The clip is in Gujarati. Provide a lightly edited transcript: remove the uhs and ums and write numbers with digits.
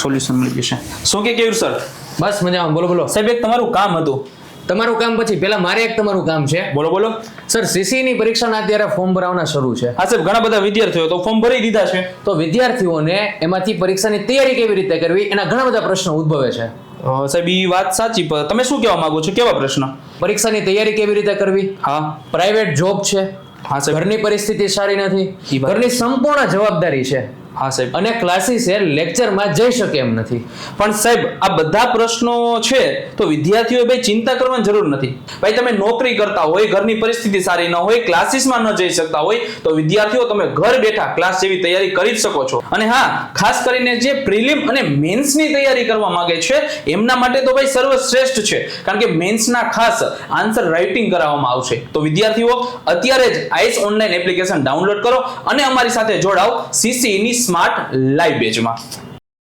સોલ્યુશન મળી જશે. શું કે કેવું સર? બસ મજામાં. બોલો બોલો સાહેબ, એક તમારું કામ હતું. તમારું કામ પછી પેલા મારે એક તમારું કામ છે. બોલો બોલો. સર, સીસી ની પરીક્ષાના અત્યારે ફોર્મ ભરવાના શરૂ છે. હા સાહેબ, ઘણા બધા વિદ્યાર્થીઓ તો ફોર્મ ભરી દીધા છે. તો વિદ્યાર્થીઓને એમાંથી પરીક્ષાની તૈયારી કેવી રીતે કરવી એના ઘણા બધા પ્રશ્નો ઉદ્ભવે છે. સાહેબ, એ વાત સાચી, પણ તમે શું કહેવા માંગો છો? કેવા પ્રશ્ન? પરીક્ષાની તૈયારી કેવી રીતે કરવી, હા પ્રાઇવેટ જોબ છે, હા સાહેબ. ઘરની પરિસ્થિતિ સારી નથી, ઈ વાત. ઘરની સંપૂર્ણ જવાબદારી છે, હા સાહેબ. અને ક્લાસીસે લેક્ચરમાં જઈ શકે એમ નથી. પણ સાહેબ, આ બધા પ્રશ્નો છે તો વિદ્યાર્થીઓએ ભાઈ ચિંતા કરવાની જરૂર નથી. ભાઈ, તમે નોકરી કરતા હોય, ઘરની પરિસ્થિતિ સારી ન હોય, ક્લાસીસમાં ન જઈ શકતા હોય, તો વિદ્યાર્થીઓ તમે ઘર બેઠા ક્લાસ જેવી તૈયારી કરી જ શકો છો. અને હા, ખાસ કરીને જે પ્રિલિમ અને મેન્સની તૈયારી કરવા માંગે છે એમના માટે તો ભાઈ સર્વશ્રેષ્ઠ છે, કારણ કે મેન્સના ખાસ આન્સર રાઇટિંગ કરાવવામાં આવશે. તો વિદ્યાર્થીઓ અત્યારે જ આઈસ ઓનલાઈન એપ્લિકેશન ડાઉનલોડ કરો અને અમારી સાથે જોડાઓ સીસી ની સ્માર્ટ લાઈવ બેચમાં.